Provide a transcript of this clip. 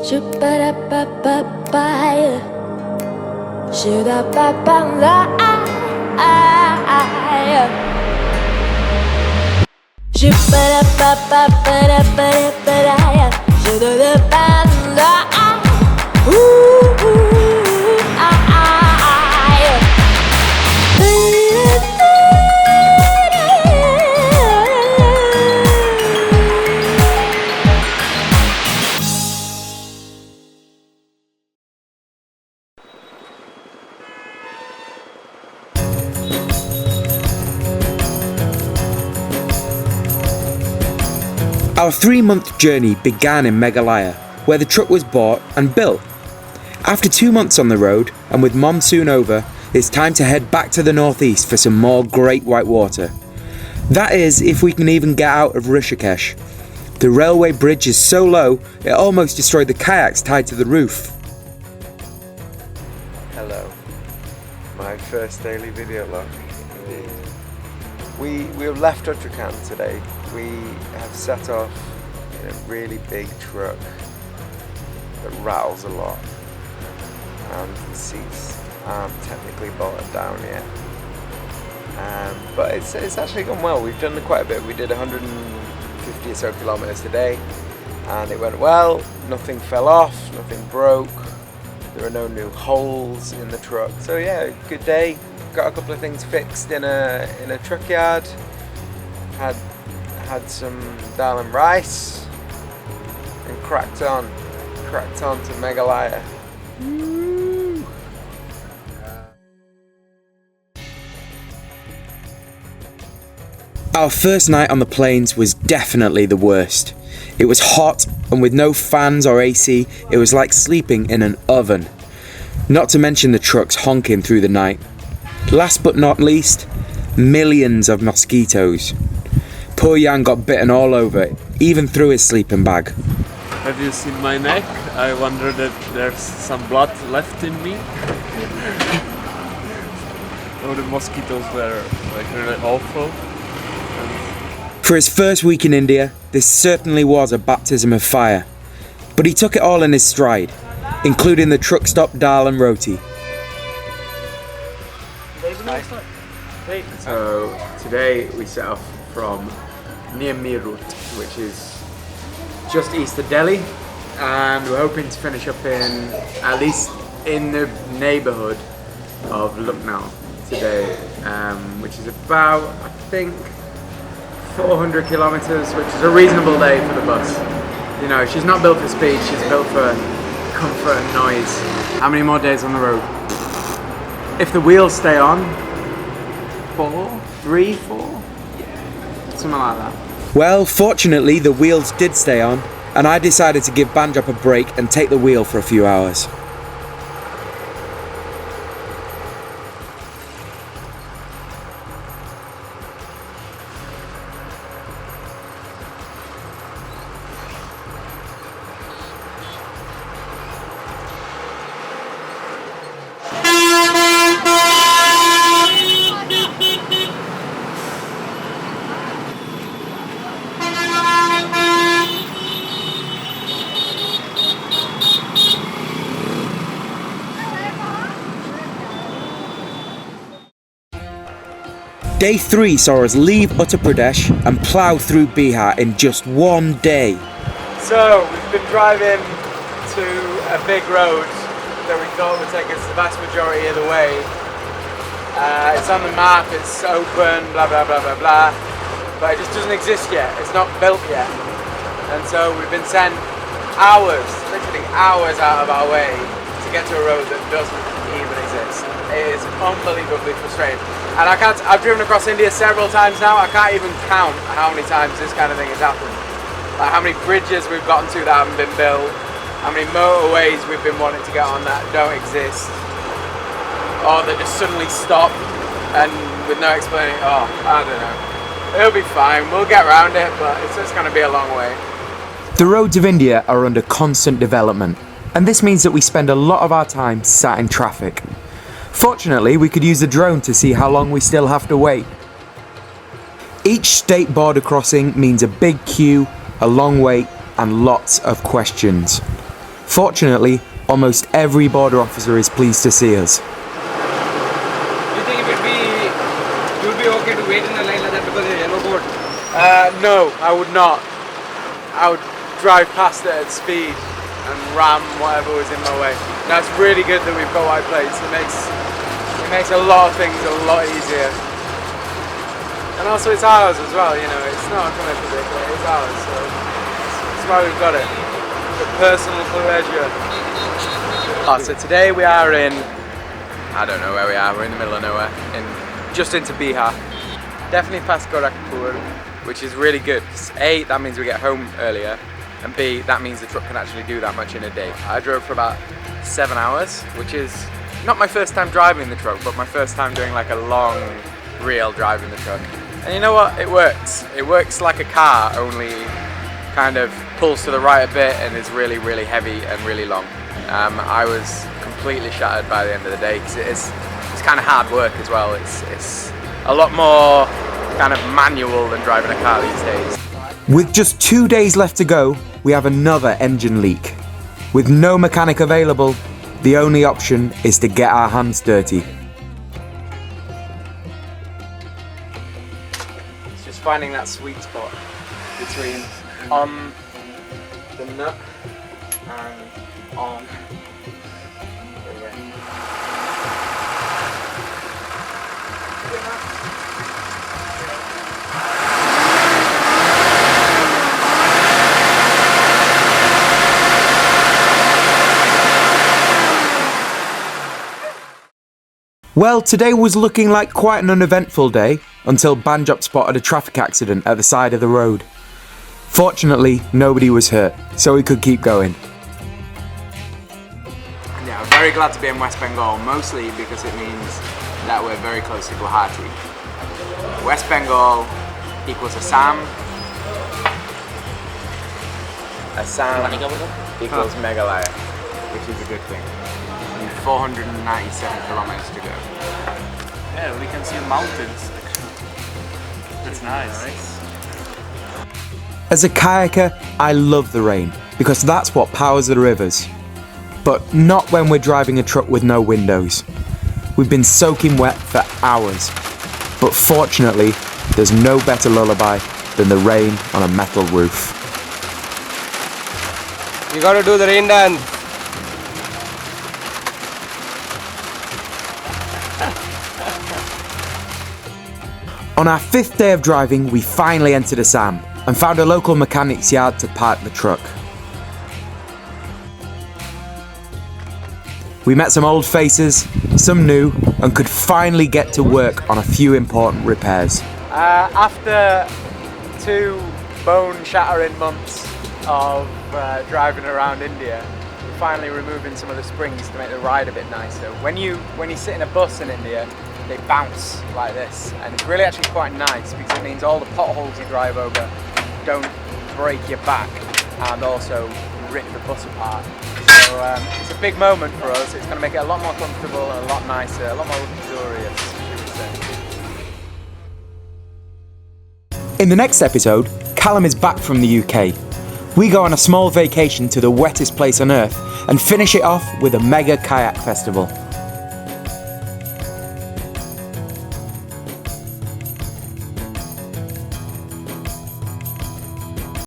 Shoo-ba-da-ba-ba-ba-ya. Shoo-da-ba-ba-la-ya. Shoo-ba-da-ba-ba-ba-da-ba-da-ba-da-ya. Shoo-da-da-ba-la-ya. Our 3-month journey began in Meghalaya, where the truck was bought and built. After 2 months on the road, and with monsoon over, it's time to head back to the northeast for some more great whitewater. That is, if we can even get out of Rishikesh. The railway bridge is so low, it almost destroyed the kayaks tied to the roof. Hello, my first daily video log. We have left Uttarakhand today. We have set off in a really big truck that rattles a lot, and the seats aren't technically bolted down yet. But it's actually gone well. We've done quite a bit. We did 150 or so kilometers today, and it went well. Nothing fell off, nothing broke. There are no new holes in the truck. So yeah, good day. Got a couple of things fixed in a truck yard. Had some dal and rice, and cracked on to Meghalaya. Our first night on the plains was definitely the worst. It was hot, and with no fans or AC, it was like sleeping in an oven. Not to mention the trucks honking through the night. Last but not least, millions of mosquitoes. Poor Jan got bitten all over, even through his sleeping bag. Have you seen my neck? I wonder if there's some blood left in me. Oh, the mosquitoes were like really awful. For his first week in India, this certainly was a baptism of fire. But he took it all in his stride, including the truck stop dal and roti. So today we set off from near Meerut, which is just east of Delhi, and we're hoping to finish up in at least in the neighbourhood of Lucknow today, which is about, I think, 400 kilometers, which is a reasonable day for the bus. You know, she's not built for speed, she's built for comfort and noise. How many more days on the road? If the wheels stay on, 3, 4, something like that. Well, fortunately the wheels did stay on, and I decided to give Banjop a break and take the wheel for a few hours. Day 3 saw us leave Uttar Pradesh and plough through Bihar in just one day. So we've been driving to a big road that we thought would take us the vast majority of the way. It's on the map, it's open, blah blah blah blah blah, but it just doesn't exist yet, it's not built yet. And so we've been sent hours, literally hours out of our way to get to a road that doesn't even exist. It is unbelievably frustrating. And I've driven across India several times now, I can't even count how many times this kind of thing has happened. Like how many bridges we've gotten to that haven't been built, how many motorways we've been wanting to get on that don't exist, or that just suddenly stop and with no explanation. Oh, I don't know. It'll be fine, we'll get around it, but it's just going to be a long way. The roads of India are under constant development, and this means that we spend a lot of our time sat in traffic. Fortunately, we could use the drone to see how long we still have to wait. Each state border crossing means a big queue, a long wait, and lots of questions. Fortunately, almost every border officer is pleased to see us. Do you think it would be okay to wait in the line like that because of the yellow board? No, I would not. I would drive past it at speed and ram whatever was in my way. That's really good that we've got white plates. It makes a lot of things a lot easier. And also it's ours as well, you know, it's not a commercial vehicle, it's ours, so that's why we've got it. For personal pleasure. So today we are in, I don't know where we are, we're in the middle of nowhere, just into Bihar. Definitely past Gorakhpur, which is really good. A, that means we get home earlier, and B, that means the truck can actually do that much in a day. I drove for about 7 hours, which is not my first time driving the truck, but my first time doing like a long, real drive in the truck. And you know what? It works. It works like a car, only kind of pulls to the right a bit and is really, really heavy and really long. I was completely shattered by the end of the day because it's kind of hard work as well. It's a lot more kind of manual than driving a car these days. With just 2 days left to go, we have another engine leak. With no mechanic available, the only option is to get our hands dirty. It's just finding that sweet spot between on the nut and on the rim. Well, today was looking like quite an uneventful day until Banjop spotted a traffic accident at the side of the road. Fortunately, nobody was hurt, so we could keep going. Yeah, I'm very glad to be in West Bengal, mostly because it means that we're very close to Guwahati. West Bengal equals Assam. Assam equals Meghalaya, which is a good thing. And 497 kilometers to go. Yeah, we can see mountains actually. That's nice. As a kayaker, I love the rain because that's what powers the rivers. But not when we're driving a truck with no windows. We've been soaking wet for hours. But fortunately, there's no better lullaby than the rain on a metal roof. You gotta do the rain dance. On our 5th day of driving, we finally entered Assam and found a local mechanic's yard to park the truck. We met some old faces, some new, and could finally get to work on a few important repairs. After 2 bone-shattering months of driving around India, we're finally removing some of the springs to make the ride a bit nicer. When you sit in a bus in India, they bounce like this, and it's really actually quite nice because it means all the potholes you drive over don't break your back and also rip the bus apart. So it's a big moment for us. It's going to make it a lot more comfortable, a lot nicer, a lot more luxurious, should we say. In the next episode, Callum is back from the UK. We go on a small vacation to the wettest place on earth and finish it off with a mega kayak festival.